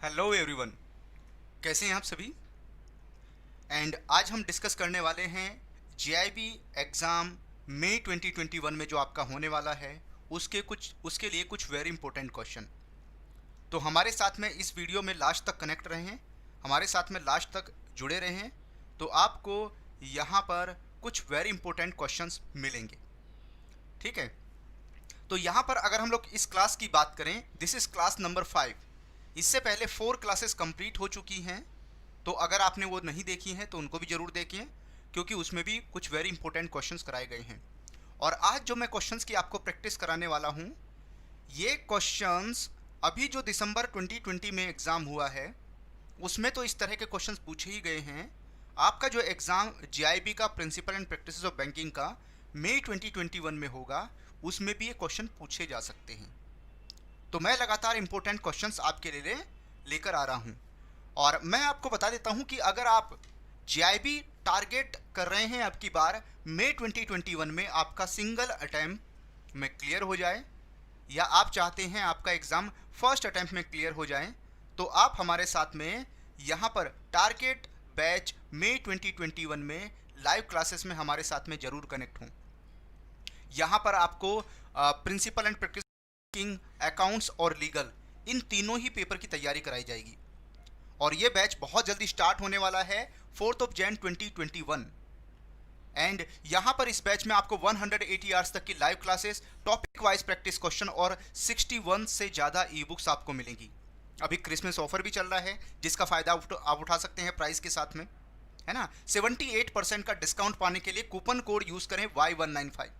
Hello everyone, कैसे हैं आप सभी। एंड आज हम डिस्कस करने वाले हैं जीआईबी एग्ज़ाम मई 2021 में जो आपका होने वाला है उसके लिए कुछ वेरी इंपॉर्टेंट क्वेश्चन। तो हमारे साथ में इस वीडियो में लास्ट तक कनेक्ट रहें, हमारे साथ में लास्ट तक जुड़े रहें, तो आपको यहाँ पर कुछ वेरी इंपॉर्टेंट क्वेश्चंस मिलेंगे। ठीक है, तो यहाँ पर अगर हम लोग इस क्लास की बात करें, दिस इज़ क्लास नंबर 5। इससे पहले 4 क्लासेस कंप्लीट हो चुकी हैं, तो अगर आपने वो नहीं देखी हैं तो उनको भी ज़रूर देखें, क्योंकि उसमें भी कुछ वेरी इंपॉर्टेंट क्वेश्चंस कराए गए हैं। और आज जो मैं क्वेश्चंस की आपको प्रैक्टिस कराने वाला हूँ, ये क्वेश्चंस अभी जो दिसंबर 2020 में एग्ज़ाम हुआ है उसमें तो इस तरह के क्वेश्चंस पूछे ही गए हैं। आपका जो एग्ज़ाम जीआईबी का principal and practices of banking का मई 2021 में होगा, उसमें भी ये क्वेश्चन पूछे जा सकते हैं। तो मैं लगातार इंपॉर्टेंट क्वेश्चंस आपके लिए लेकर आ रहा हूं। और मैं आपको बता देता हूं कि अगर आप जीआईबी टारगेट कर रहे हैं अब की बार मई 2021 में आपका सिंगल अटैम्प्ट में क्लियर हो जाए, या आप चाहते हैं आपका एग्ज़ाम फर्स्ट अटैम्प्ट में क्लियर हो जाए, तो आप हमारे साथ में यहाँ पर टारगेट बैच मई 2021 में लाइव क्लासेस में हमारे साथ में ज़रूर कनेक्ट हों। यहाँ पर आपको principal and practice banking, accounts और लीगल, इन तीनों ही पेपर की तैयारी कराई जाएगी। और ये बैच बहुत जल्दी स्टार्ट होने वाला है 4 जनवरी 2021। एंड यहाँ पर इस बैच में आपको 180 आवर्स तक की live classes, topic wise practice question और 61 से ज़्यादा ई बुक्स आपको मिलेंगी। अभी क्रिसमस ऑफर भी चल रहा है, जिसका फ़ायदा आप उठा सकते हैं प्राइस के साथ में, है ना। 78% का डिस्काउंट पाने के लिए कूपन कोड यूज़ करें Y195।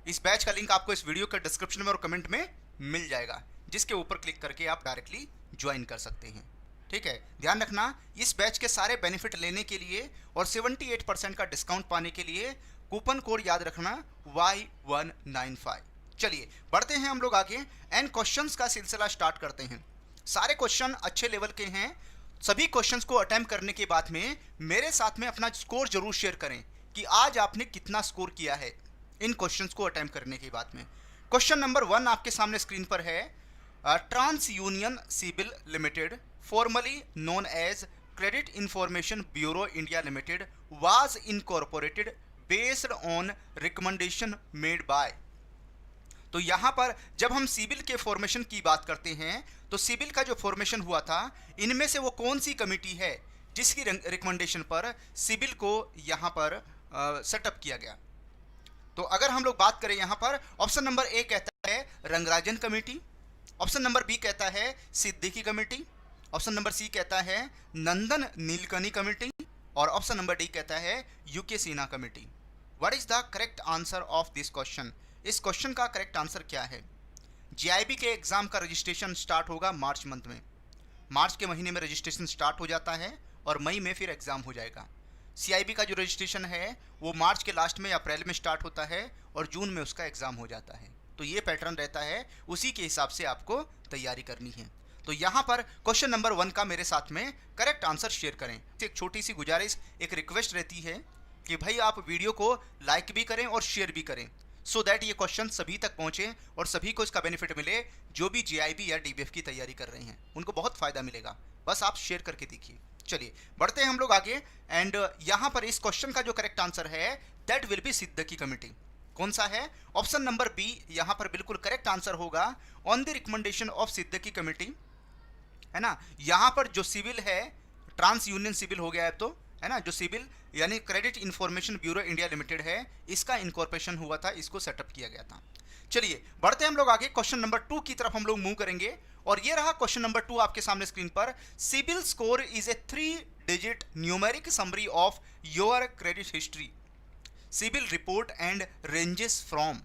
इस बैच का लिंक आपको इस वीडियो के डिस्क्रिप्शन में और कमेंट में मिल जाएगा, जिसके ऊपर क्लिक करके आप डायरेक्टली ज्वाइन कर सकते हैं। ठीक है, ध्यान रखना, इस बैच के सारे बेनिफिट लेने के लिए और 78% का डिस्काउंट पाने के लिए कूपन कोड याद रखना Y195। चलिए बढ़ते हैं हम लोग आगे एंड क्वेश्चंस का सिलसिला स्टार्ट करते हैं। सारे क्वेश्चन अच्छे लेवल के हैं। सभी क्वेश्चंस को अटेम्प्ट करने के बाद में मेरे साथ में अपना स्कोर जरूर शेयर करें कि आज आपने कितना स्कोर किया है इन क्वेश्चंस को अटेम्प्ट करने के बाद में। क्वेश्चन नंबर 1 आपके सामने स्क्रीन पर है। Trans Union CIBIL Limited, formerly known as Credit Information Bureau India Limited, was incorporated based on recommendation made by. तो यहाँ पर जब हम सिविल के फॉर्मेशन की बात करते हैं, तो सिविल का जो फॉर्मेशन हुआ था, इनमें से वो कौन सी कमेटी है जिसकी रिकमेंडेशन पर सिविल को यहाँ पर सेटअप किया गया। तो अगर हम लोग बात करें यहाँ पर, ऑप्शन नंबर ए कहता है Rangarajan committee, option number B कहता है Siddiqui committee, option number C कहता है नंदन नीलकनी कमेटी, और ऑप्शन नंबर डी कहता है U K Sinha committee. What is the correct answer of this question. इस क्वेश्चन का करेक्ट आंसर क्या है। जीआईबी के एग्जाम का रजिस्ट्रेशन स्टार्ट होगा मार्च मंथ में। मार्च के महीने में रजिस्ट्रेशन स्टार्ट हो जाता है और मई में फिर एग्जाम हो जाएगा। सीआईबी का जो रजिस्ट्रेशन है वो मार्च के लास्ट में या अप्रैल में स्टार्ट होता है और जून में उसका एग्ज़ाम हो जाता है। तो ये पैटर्न रहता है, उसी के हिसाब से आपको तैयारी करनी है। तो यहाँ पर क्वेश्चन नंबर 1 का मेरे साथ में करेक्ट आंसर शेयर करें। एक छोटी सी गुजारिश, एक रिक्वेस्ट रहती है कि भाई आप वीडियो को लाइक भी करें और शेयर भी करें, सो दैट ये क्वेश्चन सभी तक पहुँचे और सभी को इसका बेनिफिट मिले। जो भी जीआईबी या डीबीएफ की तैयारी कर रहे हैं उनको बहुत फ़ायदा मिलेगा, बस आप शेयर करके देखिए। चलिए बढ़ते हैं हम लोग आगे एंड यहाँ पर इस क्वेश्चन का जो करेक्ट आंसर है that will B Siddiqui committee. कौन सा है, ऑप्शन नंबर बी यहाँ पर बिल्कुल करेक्ट आंसर होगा, on the recommendation of Siddiqui committee, है ना। यहाँ पर जो सिविल है ट्रांस यूनियन सिविल हो गया है, तो है ना, जो सिविल यानी credit Information Bureau India limited है, इसका इनकॉर्पोरेशन हुआ था, इसको सेटअप किया गया था। चलिए बढ़ते हैं हम लोग आगे, क्वेश्चन नंबर 2 की तरफ हम लोग मूव करेंगे। और ये रहा क्वेश्चन नंबर 2 आपके सामने स्क्रीन पर। CIBIL score is a 3 digit numeric summary of your credit history, CIBIL report and ranges from.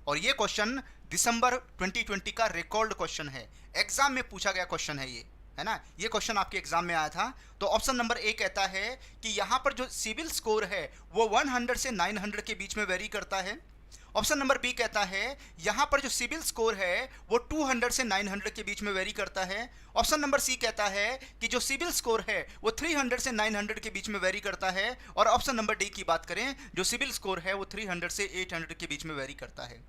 और ये क्वेश्चन दिसंबर 2020 का रिकॉर्ड क्वेश्चन है, एग्जाम में पूछा गया क्वेश्चन है ये, है ना। ये क्वेश्चन आपके एग्जाम में आया था। तो ऑप्शन नंबर ए कहता है कि यहाँ पर जो सिबिल स्कोर है वो 100 से 900 के बीच में वेरी करता है। ऑप्शन नंबर बी कहता है यहाँ पर जो सिबिल स्कोर है वो 200 से 900 के बीच में वेरी करता है। ऑप्शन नंबर सी कहता है कि जो सिबिल स्कोर है वो 300 से 900 के बीच में वेरी करता है। और ऑप्शन नंबर डी की बात करें, जो सिबिल स्कोर है वो 300 से 800 के बीच में वेरी करता है।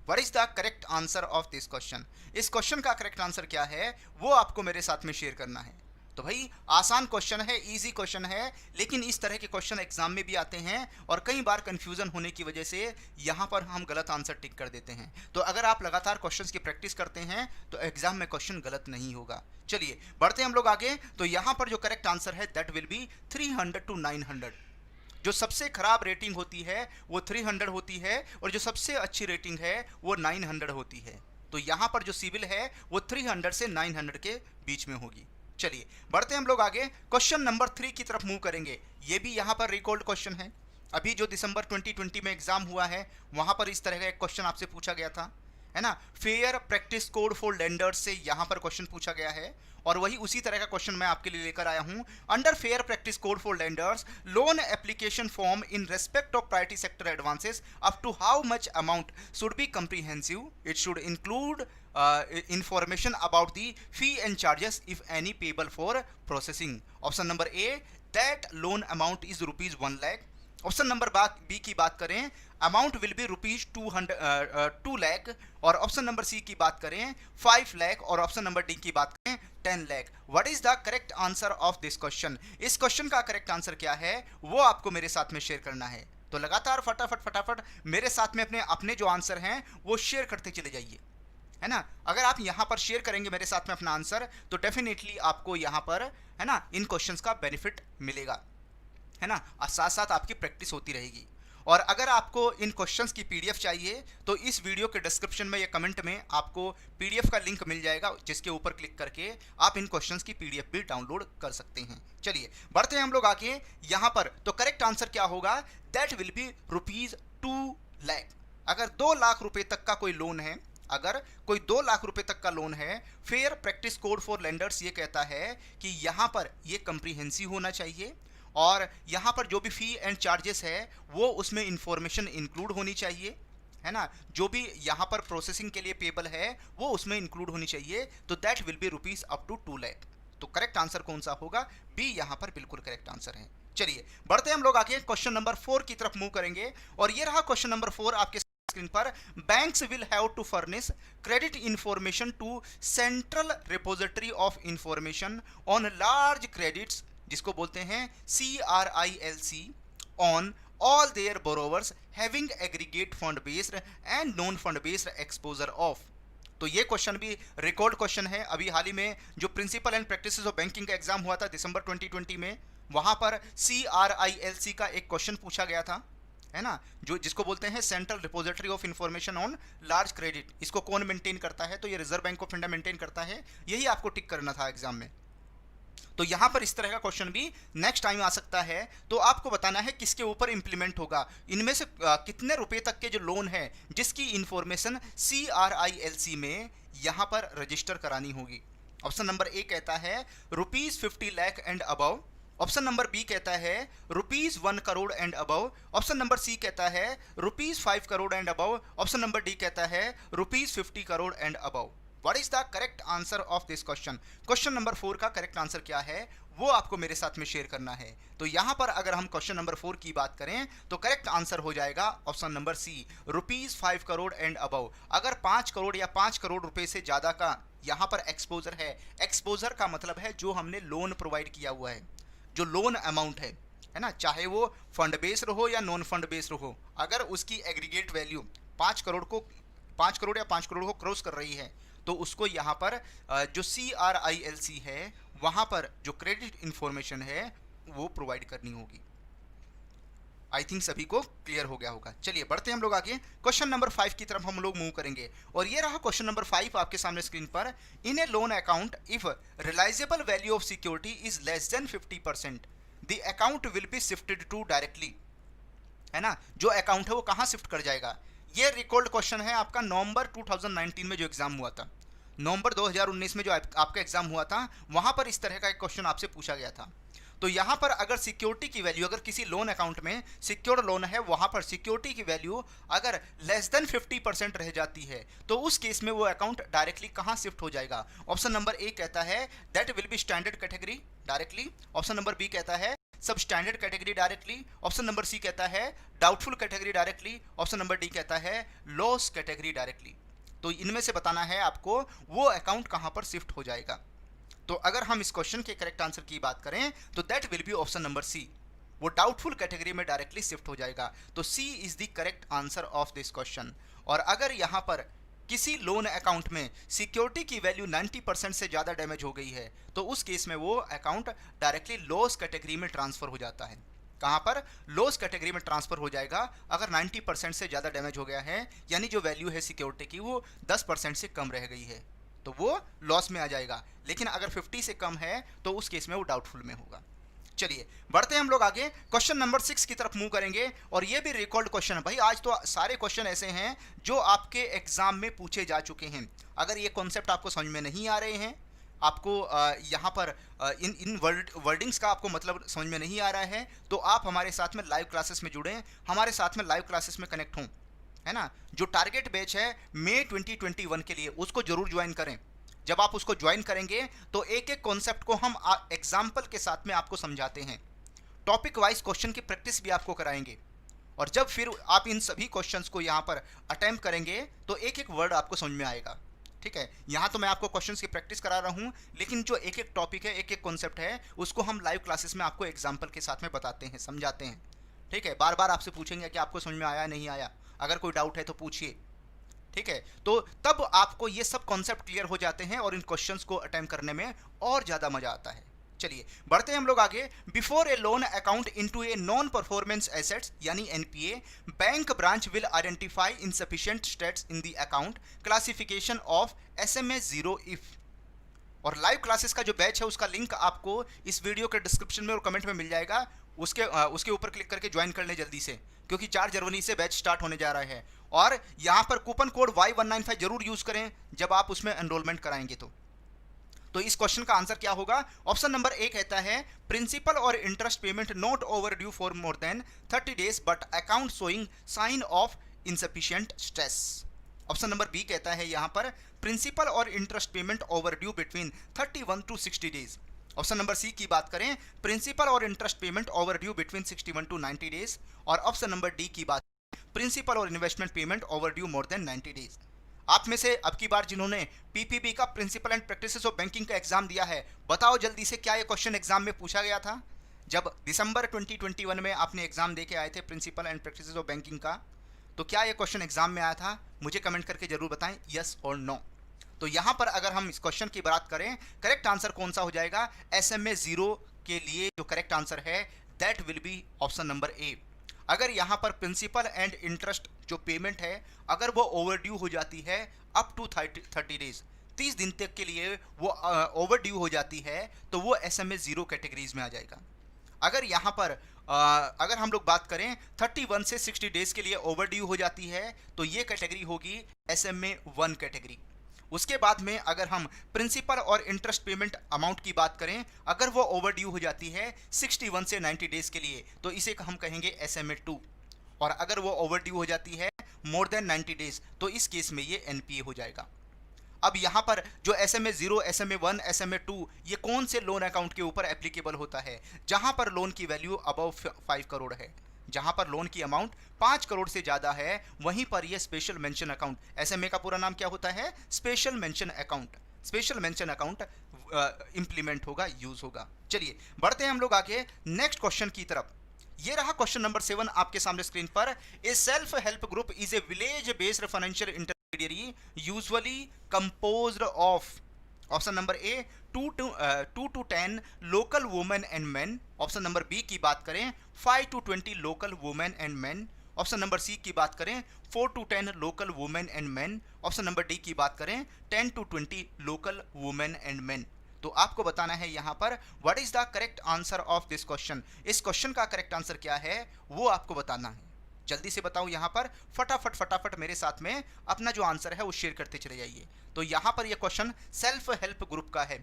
What is the correct answer of this question? इस क्वेश्चन का करेक्ट आंसर क्या है वो आपको मेरे साथ में शेयर करना है। तो भाई आसान क्वेश्चन है, इजी क्वेश्चन है, लेकिन इस तरह के क्वेश्चन एग्जाम में भी आते हैं और कई बार कंफ्यूजन होने की वजह से यहां पर हम गलत आंसर टिक कर देते हैं। तो अगर आप लगातार क्वेश्चंस की प्रैक्टिस करते हैं तो एग्जाम में क्वेश्चन गलत नहीं होगा। चलिए बढ़ते हैं हम लोग आगे। तो यहां पर जो करेक्ट आंसर है दैट विल बी 300 to 900। जो सबसे खराब रेटिंग होती है वो 300 होती है और जो सबसे अच्छी रेटिंग है वो 900 होती है। तो यहां पर जो सिविल है वो 300 से 900 के बीच में होगी। चलिए बढ़ते हैं हम लोग आगे। क्वेश्चन नंबर 3 की तरफ मूव करेंगे। ये भी यहां पर रिकॉल्ड क्वेश्चन है। अभी जो दिसंबर 2020 में एग्जाम हुआ है वहां पर इस तरह का एक क्वेश्चन आपसे पूछा गया था, है ना। Fair practice code for lenders से यहां पर क्वेश्चन पूछा गया है और वही उसी तरह का क्वेश्चन मैं आपके लिए लेकर आया हूं। Under fair practice code for lenders, loan application form in respect of priority sector advances up to how much amount should be comprehensive? It should include information about the fee and charges if any payable for processing. Option number A, that loan amount is rupees 1 lakh. Option number B की बात करें, amount will be rupees 2 lakh. और option number C की बात करें 5 लाख। और option number D की बात करें 10 lakh. What is the correct answer of this question? इस क्वेश्चन का करेक्ट आंसर क्या है वो आपको मेरे साथ में शेयर करना है। तो लगातार फटाफट मेरे साथ में अपने जो आंसर हैं वो शेयर करते चले जाइए, है ना। अगर आप यहां पर शेयर करेंगे मेरे साथ में अपना आंसर तो डेफिनेटली आपको यहां पर, है ना, इन क्वेश्चंस का बेनिफिट मिलेगा, है ना। साथ साथ आपकी प्रैक्टिस होती रहेगी। और अगर आपको इन क्वेश्चंस की पीडीएफ चाहिए तो इस वीडियो के डिस्क्रिप्शन में या कमेंट में आपको पीडीएफ का लिंक मिल जाएगा, जिसके ऊपर क्लिक करके आप इन क्वेश्चंस की पीडीएफ भी डाउनलोड कर सकते हैं। चलिए बढ़ते हैं हम लोग आगे यहां पर। तो करेक्ट आंसर क्या होगा? That will be rupees 2 lakh. अगर 2 लाख रुपए तक का कोई लोन है, अगर कोई 2 लाख रुपए तक का लोन है, fair practice code for lenders ये कहता है कि यहां पर ये कंप्रीहेंसिव होना चाहिए और यहां पर जो भी फी एंड चार्जेस है वो उसमें इंफॉर्मेशन इंक्लूड होनी चाहिए, है ना। जो भी यहां पर प्रोसेसिंग के लिए पेबल है वो उसमें इंक्लूड होनी चाहिए। तो that will be rupees up to 2 lakh. तो करेक्ट आंसर कौन सा होगा? बी यहां पर बिल्कुल करेक्ट आंसर है। चलिए बढ़ते हैं हम लोग आगे क्वेश्चन नंबर 4 की तरफ मूव करेंगे और ये रहा क्वेश्चन नंबर 4 आपके स्क्रीन पर। Banks will have to furnish credit information to central repository of information on large credits, जिसको बोलते हैं CRILC, on all their borrowers having aggregate fund based and non fund based exposure of. तो ये question भी record question है। अभी हाल ही में जो principal and practices of banking का एग्जाम हुआ था दिसंबर 2020 में, वहां पर CRILC का एक क्वेश्चन पूछा गया था, है ना, जो जिसको बोलते हैं central repository of information on large credit. इसको कौन मेंटेन करता है? तो ये reserve bank of India maintain करता है। यही आपको टिक करना था एग्जाम में। तो यहां पर इस तरह का क्वेश्चन भी नेक्स्ट टाइम आ सकता है। तो आपको बताना है किसके ऊपर इंप्लीमेंट होगा, इनमें से कितने रुपए तक के जो लोन है जिसकी इंफॉर्मेशन CRILC में यहां पर रजिस्टर करानी होगी। ऑप्शन नंबर ए कहता है rupees 50 lakh and above. Option number B कहता है rupees 1 crore and above. Option number C कहता है rupees 5 crore and above. Option number D कहता है rupees 50 crore and above. What is the correct answer of this question? Question number 4 का correct answer क्या है वो आपको मेरे साथ में शेयर करना है। तो यहां पर अगर हम क्वेश्चन नंबर 4 की बात करें तो करेक्ट आंसर हो जाएगा option number C, rupees 5 crore and above. अगर 5 करोड़ या 5 करोड़ रुपए से ज्यादा का यहां पर एक्सपोजर है, एक्सपोजर का मतलब है जो हमने लोन प्रोवाइड किया हुआ है, जो लोन अमाउंट है ना, चाहे वो फंड बेस्ड हो या नॉन फंड बेस्ड हो, अगर उसकी एग्रीगेट वैल्यू 5 करोड़ या 5 करोड़ को क्रॉस कर रही है तो उसको यहाँ पर जो CRILC है वहाँ पर जो क्रेडिट इंफॉर्मेशन है वो प्रोवाइड करनी होगी। आई थिंक सभी को क्लियर हो गया होगा। चलिए बढ़ते हैं हम लोग आगे क्वेश्चन नंबर 5 की तरफ हम लोग मूव करेंगे और ये रहा क्वेश्चन नंबर 5 आपके सामने स्क्रीन पर। In a loan account if realisable value of security is less than 50% the account will be shifted to directly, है ना। जो अकाउंट है वो कहाँ शिफ्ट कर जाएगा? ये रिकॉल्ड क्वेश्चन है आपका नवंबर 2019 में जो एग्जाम हुआ था, नवंबर 2019 में जो आपका एग्जाम हुआ था वहां पर इस तरह का एक क्वेश्चन आपसे पूछा गया था। तो यहां पर अगर सिक्योरिटी की वैल्यू, अगर किसी लोन अकाउंट में सिक्योर्ड लोन है वहां पर सिक्योरिटी की वैल्यू अगर लेस देन 50% रह जाती है तो उस केस में वो अकाउंट डायरेक्टली कहां शिफ्ट हो जाएगा? ऑप्शन नंबर ए कहता है that will be standard category directly. Option number B कहता है sub standard category directly, option number C कहता है doubtful category directly, option number D कहता है लॉस कैटेगरी डायरेक्टली। तो इनमें से बताना है आपको वो अकाउंट कहां पर शिफ्ट हो जाएगा। तो अगर हम इस क्वेश्चन के करेक्ट आंसर की बात करें तो that will be option number C, वो डाउटफुल कैटेगरी में डायरेक्टली शिफ्ट हो जाएगा। तो C is the correct answer of this question. और अगर यहां पर किसी लोन अकाउंट में सिक्योरिटी की वैल्यू 90% से ज़्यादा डैमेज हो गई है तो उस केस में वो अकाउंट डायरेक्टली लॉस कैटेगरी में ट्रांसफर हो जाता है। कहां पर? लॉस कैटेगरी में ट्रांसफर हो जाएगा अगर 90% से ज़्यादा डैमेज हो गया है, यानी जो वैल्यू है सिक्योरिटी की वो 10% से कम रह गई है तो वो लॉस में आ जाएगा। लेकिन अगर 50 से कम है तो उस केस में वो डाउटफुल में होगा। चलिए बढ़ते हैं हम लोग आगे, क्वेश्चन नंबर 6 की तरफ मूव करेंगे। और ये भी रिकॉर्ड क्वेश्चन है भाई, आज तो सारे क्वेश्चन ऐसे हैं जो आपके एग्जाम में पूछे जा चुके हैं। अगर ये कॉन्सेप्ट आपको समझ में नहीं आ रहे हैं, आपको यहाँ पर इन वर्डिंग्स का आपको मतलब समझ में नहीं आ रहा है, तो आप हमारे साथ में लाइव क्लासेस में जुड़ें, हमारे साथ में लाइव क्लासेस में कनेक्ट हों, है ना। जो टारगेट बैच है मई 2021 के लिए, उसको जरूर ज्वाइन करें। जब आप उसको ज्वाइन करेंगे तो एक एक कॉन्सेप्ट को हम एग्जाम्पल के साथ में आपको समझाते हैं, टॉपिक वाइज क्वेश्चन की प्रैक्टिस भी आपको कराएंगे। और जब फिर आप इन सभी क्वेश्चंस को यहाँ पर अटेम्प्ट करेंगे तो एक एक वर्ड आपको समझ में आएगा। ठीक है, यहाँ तो मैं आपको क्वेश्चंस की प्रैक्टिस करा रहा हूँ, लेकिन जो एक एक टॉपिक है, एक एक कॉन्सेप्ट है, उसको हम लाइव क्लासेस में आपको एग्जाम्पल के साथ में बताते हैं, समझाते हैं। ठीक है, बार बार आपसे पूछेंगे कि आपको समझ में आया नहीं आया, अगर कोई डाउट है तो पूछिए। ठीक है, तो तब आपको ये सब कॉन्सेप्ट क्लियर हो जाते हैं और इन क्वेश्चंस को अटेम्प्ट करने में और ज़्यादा मजा आता है। चलिए बढ़ते हैं हम लोग आगे। Before a loan account into a non performance assets यानी NPA, bank branch will identify insufficient states in the account classification of SMA 0 if. और लाइव क्लासेस का जो बैच है उसका लिंक आपको इस वीडियो के डिस्क्रिप्शन में और कमेंट में मिल जाएगा, उसके ऊपर क्लिक करके ज्वाइन कर लें जल्दी से, क्योंकि 4 जनवरी से बैच स्टार्ट होने जा रहा है। और यहाँ पर कूपन कोड Y195 जरूर यूज करें जब आप उसमें एनरोलमेंट कराएंगे। तो इस क्वेश्चन का आंसर क्या होगा? ऑप्शन नंबर ए कहता है प्रिंसिपल और interest payment not overdue for more than 30 days but account showing sign of insufficient stress. Option number B कहता है यहाँ पर प्रिंसिपल और interest payment overdue between 31 to 60 days. Option number C की बात करें principal और interest payment overdue between 61 to 90 days. और ऑप्शन नंबर डी की बात प्रिंसिपल और investment payment overdue more then 90 days. आप में से अब की बार जिन्होंने पीपीबी का principal and practices of banking का एग्जाम दिया है, बताओ जल्दी से क्या ये क्वेश्चन एग्जाम में पूछा गया था? जब दिसंबर 2021 में आपने एग्जाम देके आए थे principal and practices of banking का, तो क्या ये क्वेश्चन एग्जाम में आया था? मुझे कमेंट करके जरूर बताएं यस और नो। तो यहाँ पर अगर हम इस क्वेश्चन की बात करें, करेक्ट आंसर कौन सा हो जाएगा? SMA 0 के लिए जो करेक्ट आंसर है that will be option number ए। अगर यहाँ पर प्रिंसिपल एंड इंटरेस्ट जो पेमेंट है अगर वो ओवर ड्यू हो जाती है अप टू 30 डेज, 30 दिन तक के लिए वो ओवर ड्यू हो जाती है तो वो SMA 0 कैटेगरीज में आ जाएगा। अगर यहाँ पर अगर हम लोग बात करें 31 से 60 डेज के लिए ओवर ड्यू हो जाती है तो ये कैटेगरी होगी SMA 1 कैटेगरी। उसके बाद में अगर हम प्रिंसिपल और इंटरेस्ट पेमेंट अमाउंट की बात करें, अगर वो ओवर ड्यू हो जाती है 61 से 90 डेज के लिए तो इसे हम कहेंगे SMA 2। और अगर वो ओवर ड्यू हो जाती है मोर देन 90 डेज तो इस केस में ये NPA हो जाएगा। अब यहाँ पर जो SMA 0, SMA 1, SMA 2 ये कौन से लोन अकाउंट के ऊपर एप्लीकेबल होता है? जहाँ पर लोन की वैल्यू अबव 5 करोड़ है, जहाँ पर लोन की अमाउंट 5 करोड़ से ज़्यादा है, वहीं पर ये स्पेशल मेंशन अकाउंट, SMA का पूरा नाम क्या होता है? Special mention account. Special mention account implement होगा, यूज होगा। चलिए बढ़ते हैं हम लोग आगे नेक्स्ट क्वेश्चन की तरफ। ये रहा क्वेश्चन नंबर 7 आपके सामने स्क्रीन पर। A self help group is a village based financial intermediary usually composed of, option number A 2 to 10 local women and men. Option number B की बात करें 5 to 20 local women and men. Option number C की बात करें 4 to 10 local women and men. Option number D की बात करें 10 to 20 local women and men. तो आपको बताना है यहाँ पर what is the correct answer of this question. इस क्वेश्चन का करेक्ट आंसर क्या है वो आपको बताना है। जल्दी से बताओ यहाँ पर, फटाफट मेरे साथ में अपना जो आंसर है वो शेयर करते चले जाइए। तो यहाँ पर ये क्वेश्चन सेल्फ हेल्प ग्रुप का है।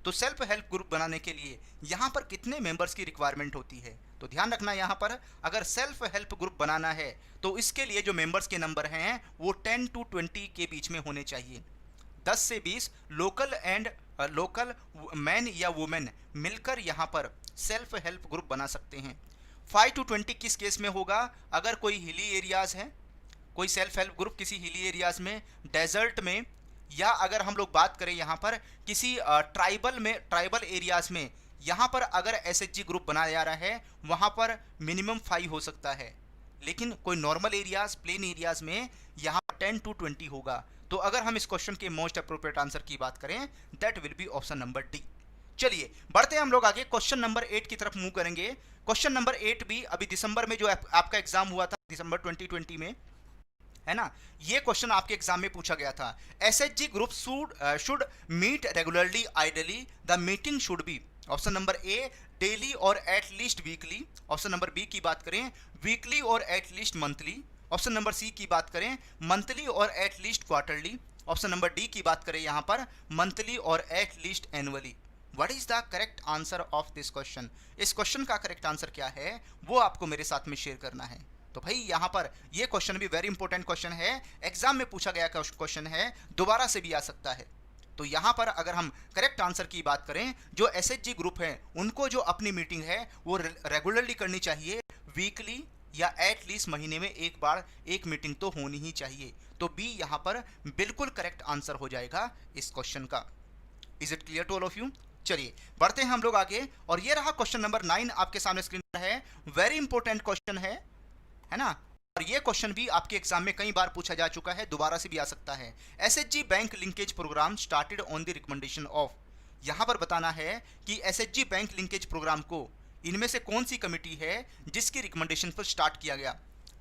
तो सेल्फ हेल्प ग्रुप बनाने के लिए यहाँ पर कितने मेंबर्स की रिक्वायरमेंट होती है? तो ध्यान रखना यहाँ पर अगर सेल्फ हेल्प ग्रुप बनाना है तो इसके लिए जो मेंबर्स के नंबर हैं वो 10 to 20 के बीच में होने चाहिए। 10 से 20 लोकल एंड लोकल मैन या वुमेन मिलकर यहाँ पर सेल्फ हेल्प ग्रुप बना सकते हैं। 5 to 20 किस केस में होगा? अगर कोई हिली एरियाज है, कोई सेल्फ हेल्प ग्रुप किसी हिली एरियाज में, डेजर्ट में, या अगर हम लोग बात करें यहाँ पर किसी ट्राइबल एरियाज में, यहाँ पर अगर एसएचजी ग्रुप बनाया जा रहा है वहाँ पर मिनिमम 5 हो सकता है। लेकिन कोई नॉर्मल एरियाज, प्लेन एरियाज में यहाँ 10 to 20 होगा। तो अगर हम इस क्वेश्चन के मोस्ट अप्रोप्रिएट आंसर की बात करें, that will be option number D. चलिए बढ़ते हैं हम लोग आगे, क्वेश्चन नंबर 8 की तरफ मूव करेंगे। क्वेश्चन नंबर 8 भी अभी दिसंबर में जो आपका एग्जाम हुआ था, दिसंबर 2020 में, है ना, ये क्वेश्चन आपके एग्जाम में पूछा गया था। SHG group should meet regularly, ideally the meeting should be, option number A daily और at least weekly, option number B की बात करें वीकली और at least monthly, option number C की बात करें मंथली और at least quarterly, option number D की बात करें यहां पर मंथली और at least annually. What is the correct answer of this question? इस क्वेश्चन का करेक्ट आंसर क्या है वो आपको मेरे साथ में शेयर करना है। तो भाई यहाँ पर ये क्वेश्चन भी वेरी इंपॉर्टेंट क्वेश्चन है, एग्जाम में पूछा गया क्वेश्चन है, दोबारा से भी आ सकता है। तो यहाँ पर अगर हम करेक्ट आंसर की बात करें, जो एसएचजी ग्रुप है उनको जो अपनी मीटिंग है वो रेगुलरली करनी चाहिए, वीकली या एट लीस्ट महीने में एक बार एक मीटिंग तो होनी ही चाहिए। तो बी यहाँ पर बिल्कुल करेक्ट आंसर हो जाएगा इस क्वेश्चन का। Is it clear to all of you? चलिए बढ़ते हैं हम लोग आगे, और ये रहा क्वेश्चन नंबर 9 आपके सामने स्क्रीन पर है। वेरी इंपॉर्टेंट क्वेश्चन है ना, और ये क्वेश्चन भी आपके एग्जाम में कई बार पूछा जा चुका है, दोबारा से भी आ सकता है। SHG bank linkage programme started on the recommendation of, यहां पर बताना है कि एसएचजी बैंक लिंकेज प्रोग्राम को इनमें से कौन सी कमिटी है जिसकी रिकमेंडेशन पर स्टार्ट किया गया।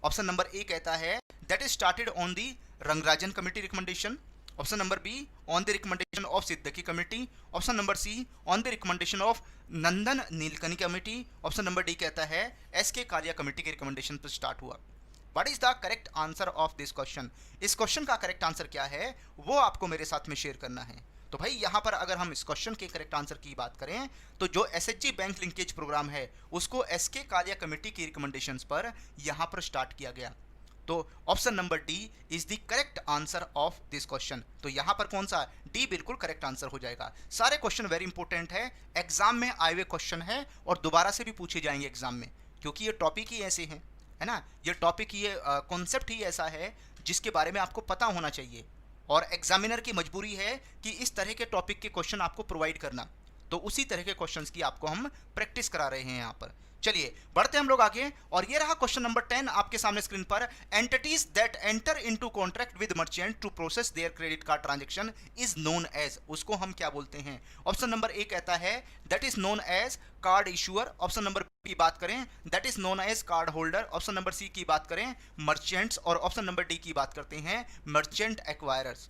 ऑप्शन नंबर ए कहता है that is started on the Rangarajan committee recommendation, option number B on the recommendation of Siddiqui committee, option number C on the recommendation of Nandan Nilekani committee, option number D कहता है S K Kalia committee के recommendation पर start हुआ। What is the correct answer of this question? इस question का correct answer क्या है वो आपको मेरे साथ में शेयर करना है। तो भाई यहाँ पर अगर हम इस क्वेश्चन के करेक्ट आंसर की बात करें, तो जो एसएचजी बैंक लिंकेज प्रोग्राम है उसको एसके कालिया कमेटी की रिकमेंडेशंस पर यहाँ पर स्टार्ट किया गया। तो option number D is the correct answer of this question. तो यहाँ पर कौन सा? डी बिल्कुल करेक्ट आंसर हो जाएगा। सारे क्वेश्चन वेरी इंपॉर्टेंट है, एग्जाम में आए हुए क्वेश्चन है और दोबारा से भी पूछे जाएंगे एग्जाम में, क्योंकि ये टॉपिक ही ऐसे हैं, है ना, ये टॉपिक, ये कॉन्सेप्ट ही ऐसा है जिसके बारे में आपको पता होना चाहिए, और एग्जामिनर की मजबूरी है कि इस तरह के टॉपिक के क्वेश्चन आपको प्रोवाइड करना। तो उसी तरह के क्वेश्चंस की आपको हम प्रैक्टिस करा रहे हैं यहाँ पर। चलिए बढ़ते हैं हम लोग आगे, और ये रहा क्वेश्चन नंबर 10 आपके सामने स्क्रीन पर। Entities that enter into contract with merchant to process their credit card transaction is known as, उसको हम क्या बोलते हैं? ऑप्शन नंबर ए कहता है that is known as card issuer, option number B की बात करें that is known as card holder, option number C की बात करें मर्चेंट्स, और ऑप्शन नंबर डी की बात करते हैं मर्चेंट एक्वायरर्स।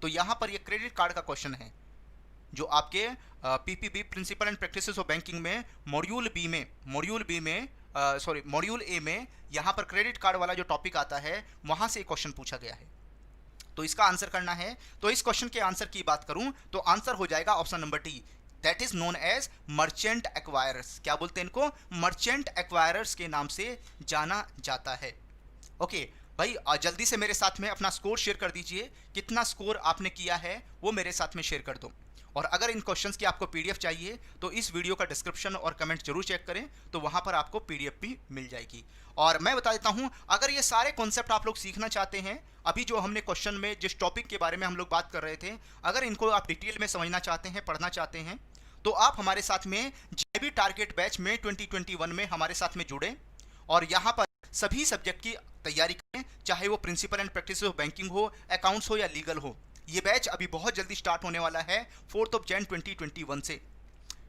तो यहां पर ये क्रेडिट कार्ड का क्वेश्चन है जो आपके PPB principal and practices of banking में मॉड्यूल ए में यहां पर क्रेडिट कार्ड वाला जो टॉपिक आता है वहां से क्वेश्चन पूछा गया है। तो इसका आंसर करना है। तो इस क्वेश्चन के आंसर की बात करूं तो आंसर हो जाएगा option number D, that is known as merchant acquirers. क्या बोलते हैं इनको? मर्चेंट एक्वायरर्स के नाम से जाना जाता है। ओके भाई जल्दी से मेरे साथ में अपना स्कोर शेयर कर दीजिए, कितना स्कोर आपने किया है वो मेरे साथ में शेयर कर दो। और अगर इन क्वेश्चंस की आपको पीडीएफ चाहिए तो इस वीडियो का डिस्क्रिप्शन और कमेंट जरूर चेक करें, तो वहां पर आपको पीडीएफ भी मिल जाएगी। और मैं बता देता हूं, अगर ये सारे कॉन्सेप्ट आप लोग सीखना चाहते हैं, अभी जो हमने क्वेश्चन में जिस टॉपिक के बारे में हम लोग बात कर रहे थे, अगर इनको आप डिटेल में समझना चाहते हैं, पढ़ना चाहते हैं, तो आप हमारे साथ में जेबी टारगेट बैच में 2021 में हमारे साथ में जुड़े और यहाँ पर सभी सब्जेक्ट की तैयारी करें, चाहे वो principal and practice of banking हो, अकाउंट्स हो या लीगल हो। ये बैच अभी बहुत जल्दी स्टार्ट होने वाला है 4 जनवरी 2021 से।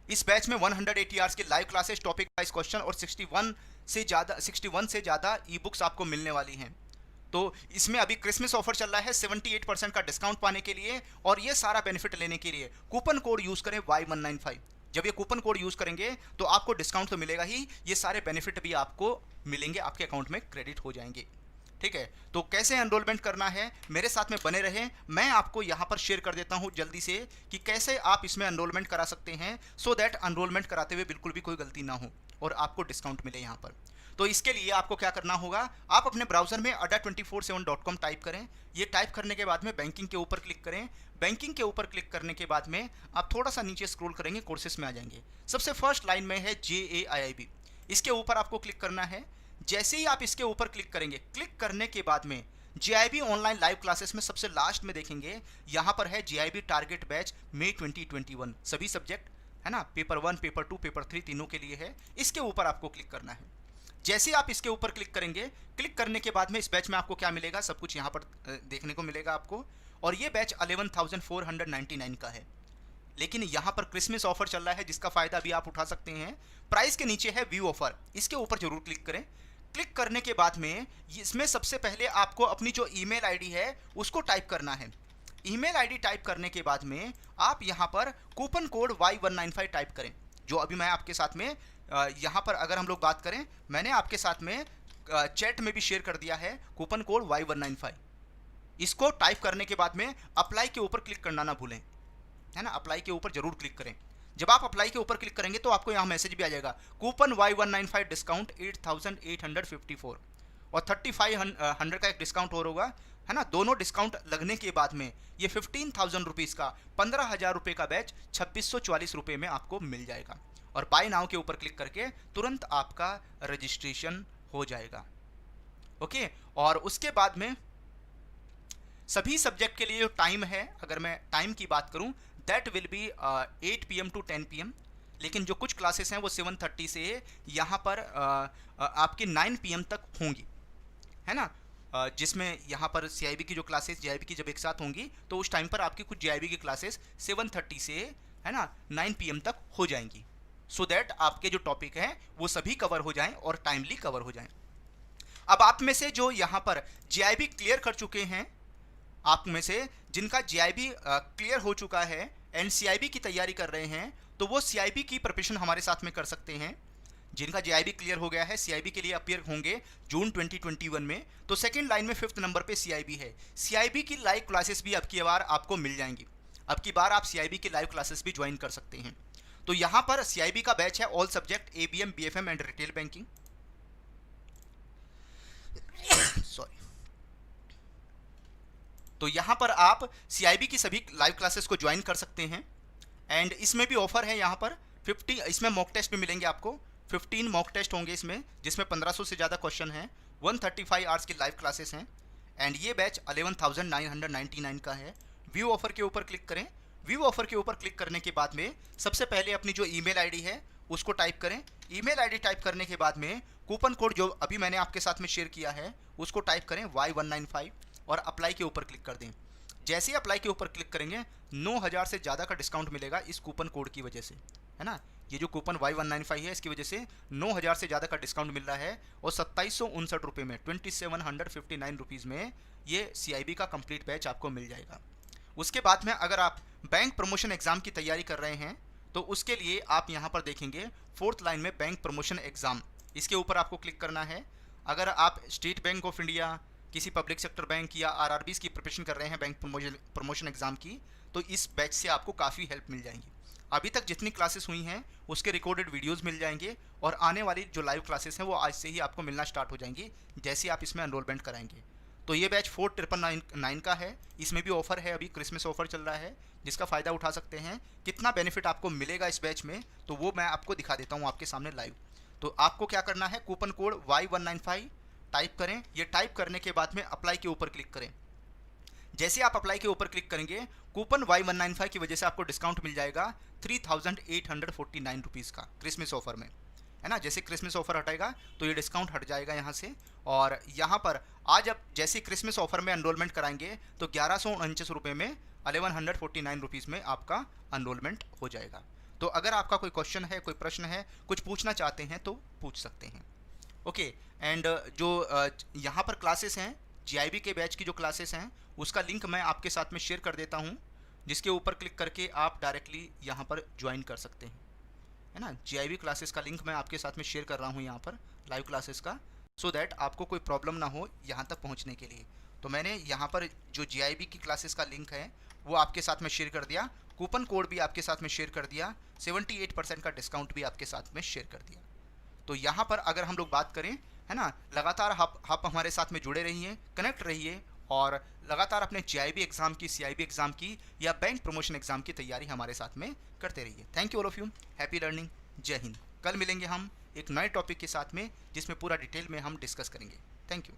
इस बैच में 180 आवर्स के live classes, topic wise question और 61 से ज़्यादा ई बुक्स आपको मिलने वाली हैं। तो इसमें अभी क्रिसमस ऑफर चल रहा है 78% का डिस्काउंट पाने के लिए, और ये सारा बेनिफिट लेने के लिए कूपन कोड यूज़ करें Y195। जब ये कूपन कोड यूज़ करेंगे तो आपको डिस्काउंट तो मिलेगा ही, ये सारे बेनिफिट भी आपको मिलेंगे, आपके अकाउंट में क्रेडिट हो जाएंगे। ठीक है, तो कैसे एनरोलमेंट करना है, मेरे साथ में बने रहें। मैं आपको यहाँ पर शेयर कर देता हूँ जल्दी से कि कैसे आप इसमें एनरोलमेंट करा सकते हैं, सो दैट एनरोलमेंट कराते हुए बिल्कुल भी कोई गलती ना हो और आपको डिस्काउंट मिले यहाँ पर। तो इसके लिए आपको क्या करना होगा, आप अपने ब्राउजर में adda247.com टाइप करें। ये टाइप करने के बाद में बैंकिंग के ऊपर क्लिक करें। बैंकिंग के ऊपर क्लिक करने के बाद में आप थोड़ा सा नीचे स्क्रॉल करेंगे, कोर्सेस में आ जाएंगे। सबसे फर्स्ट लाइन में है JAIIB, इसके ऊपर आपको क्लिक करना है। जैसे ही आप इसके ऊपर क्लिक करेंगे, क्लिक करने के बाद में JIB ऑनलाइन लाइव क्लासेस में सबसे लास्ट में देखेंगे यहाँ पर है JIB टारगेट बैच मई 2021, सभी सब्जेक्ट है ना, पेपर 1, पेपर 2, पेपर 3 तीनों के लिए है। इसके ऊपर आपको क्लिक करना है। जैसे ही आप इसके ऊपर क्लिक करेंगे, क्लिक करने के बाद में इस बैच में आपको क्या मिलेगा, सब कुछ यहाँ पर देखने को मिलेगा आपको। और ये बैच 11,499 का है, लेकिन यहाँ पर क्रिसमस ऑफर चल रहा है जिसका फायदा भी आप उठा सकते हैं। प्राइस के नीचे है व्यू ऑफर, इसके ऊपर जरूर क्लिक करें। क्लिक करने के बाद में इसमें सबसे पहले आपको अपनी जो ईमेल आईडी है उसको टाइप करना है। ईमेल आईडी टाइप करने के बाद में आप यहाँ पर कूपन कोड Y195 टाइप करें, जो अभी मैं आपके साथ में यहाँ पर अगर हम लोग बात करें, मैंने आपके साथ में चैट में भी शेयर कर दिया है कूपन कोड Y195। इसको टाइप करने के बाद में अप्लाई के ऊपर क्लिक करना ना भूलें, है ना, अप्लाई के ऊपर जरूर क्लिक करें। जब आप अप्लाई के ऊपर क्लिक करेंगे तो आपको यहाँ मैसेज भी आ जाएगा, कूपन Y195 डिस्काउंट 8,854 और 3,500 का एक डिस्काउंट और होगा, है ना। दोनों डिस्काउंट लगने के बाद में ये 15,000 रुपीज़ का 15,000 रुपये का बैच 2,644 रुपये में आपको मिल जाएगा। और बाय नाउ के ऊपर क्लिक करके तुरंत आपका रजिस्ट्रेशन हो जाएगा। ओके, और उसके बाद में सभी सब्जेक्ट के लिए जो टाइम है, अगर मैं टाइम की बात करूं, that will B 8 PM to 10 PM, लेकिन जो कुछ क्लासेस हैं वो 7:30 से यहाँ पर आपके 9 PM तक होंगी, है ना। जिसमें यहाँ पर CIB की जो क्लासेस JIB की जब एक साथ होंगी तो उस टाइम पर आपकी कुछ JIB की क्लासेस 7:30 से, है ना, 9 PM तक हो जाएंगी, सो दैट आपके जो टॉपिक हैं वो सभी कवर हो जाएं और टाइमली कवर हो जाएं। अब आप में से जो यहाँ पर JIB क्लियर कर चुके हैं, आप में से जिनका JIB क्लियर हो चुका है एंड CIB की तैयारी कर रहे हैं, तो वो CIB की प्रिपरेशन हमारे साथ में कर सकते हैं। जिनका JIB क्लियर हो गया है, CIB के लिए अपीयर होंगे जून 2021 में, तो सेकंड लाइन में 5th नंबर पे CIB है। CIB की लाइव क्लासेस भी अब की बार आपको मिल जाएंगी। अब की बार आप CIB की लाइव क्लासेस भी ज्वाइन कर सकते हैं। तो यहाँ पर CIB का बैच है all subject ABM BFM and retail banking. Sorry. तो यहाँ पर आप CIB की सभी लाइव क्लासेस को ज्वाइन कर सकते हैं एंड इसमें भी ऑफर है। यहाँ पर 50, इसमें मॉक टेस्ट भी मिलेंगे आपको, 15 मॉक टेस्ट होंगे इसमें, जिसमें 1500 से ज़्यादा क्वेश्चन हैं, 135 आवर्स की लाइव क्लासेस हैं एंड ये बैच 11,999 का है। व्यू ऑफर के ऊपर क्लिक करें। व्यू ऑफर के ऊपर क्लिक करने के बाद में सबसे पहले अपनी जो ईमेल आईडी है उसको टाइप करें। ईमेल आईडी टाइप करने के बाद में कूपन कोड जो अभी मैंने आपके साथ में शेयर किया है उसको टाइप करें Y195 और अप्लाई के ऊपर क्लिक कर दें। जैसे ही अप्लाई के ऊपर क्लिक करेंगे 9,000 से ज़्यादा का डिस्काउंट मिलेगा इस कूपन कोड की वजह से, है ना। ये जो कूपन Y195 है इसकी वजह से 9,000 से ज़्यादा का डिस्काउंट मिल रहा है और 2,759 रुपये में 2,759 रुपीज़ में ये CIB का कंप्लीट बैच आपको मिल जाएगा। उसके बाद में अगर आप बैंक प्रमोशन एग्ज़ाम की तैयारी कर रहे हैं तो उसके लिए आप यहाँ पर देखेंगे 4th लाइन में बैंक प्रमोशन एग्ज़ाम, इसके ऊपर आपको क्लिक करना है। अगर आप स्टेट बैंक ऑफ इंडिया, किसी पब्लिक सेक्टर बैंक या RRBs की प्रिपरेशन कर रहे हैं बैंक प्रमोशन एग्ज़ाम की, तो इस बैच से आपको काफ़ी हेल्प मिल जाएंगी। अभी तक जितनी क्लासेस हुई हैं उसके रिकॉर्डेड वीडियोस मिल जाएंगे और आने वाली जो लाइव क्लासेस हैं वो आज से ही आपको मिलना स्टार्ट हो जाएंगी जैसे आप इसमें एनरोलमेंट कराएंगे। तो ये बैच 4,999 का है। इसमें भी ऑफर है, अभी क्रिसमस ऑफर चल रहा है जिसका फ़ायदा उठा सकते हैं। कितना बेनिफिट आपको मिलेगा इस बैच में तो वो मैं आपको दिखा देता हूँ आपके सामने लाइव। तो आपको क्या करना है, कूपन कोड Y195 टाइप करें। ये टाइप करने के बाद में अप्लाई के ऊपर क्लिक करें। जैसे आप अप्लाई के ऊपर क्लिक करेंगे कूपन Y195 की वजह से आपको डिस्काउंट मिल जाएगा 3,849 रुपीज़ का क्रिसमस ऑफर में, है ना। जैसे क्रिसमस ऑफर हटेगा तो ये डिस्काउंट हट जाएगा यहाँ से। और यहाँ पर आज आप जैसे क्रिसमस ऑफर में एनरोलमेंट कराएंगे तो 1,149 रुपये में 1,149 रुपीज़ में आपका एनरोलमेंट हो जाएगा। तो अगर आपका कोई क्वेश्चन है, कोई प्रश्न है, कुछ पूछना चाहते हैं तो पूछ सकते हैं। ओके, एंड जो यहाँ पर क्लासेस हैं JIB के बैच की जो क्लासेस हैं उसका लिंक मैं आपके साथ में शेयर कर देता हूँ, जिसके ऊपर क्लिक करके आप डायरेक्टली यहाँ पर ज्वाइन कर सकते हैं, है ना। JIB क्लासेस का लिंक मैं आपके साथ में शेयर कर रहा हूँ यहाँ पर लाइव क्लासेस का। सो दैट आपको कोई प्रॉब्लम ना हो यहाँ तक पहुँचने के लिए। तो मैंने यहाँ पर जो GIB की क्लासेस का लिंक है वो आपके साथ में शेयर कर दिया, कूपन कोड भी आपके साथ में शेयर कर दिया, 78% का डिस्काउंट भी आपके साथ में शेयर कर दिया। तो यहाँ पर अगर हम लोग बात करें, है ना, लगातार आप हमारे साथ में जुड़े रहिए, कनेक्ट रहिए और लगातार अपने GIB एग्ज़ाम की, CIB एग्ज़ाम की या बैंक प्रमोशन एग्ज़ाम की तैयारी हमारे साथ में करते रहिए। Thank you all of you, happy learning, जय हिंद। कल मिलेंगे हम एक नए टॉपिक के साथ में जिसमें पूरा डिटेल में हम डिस्कस करेंगे। Thank you.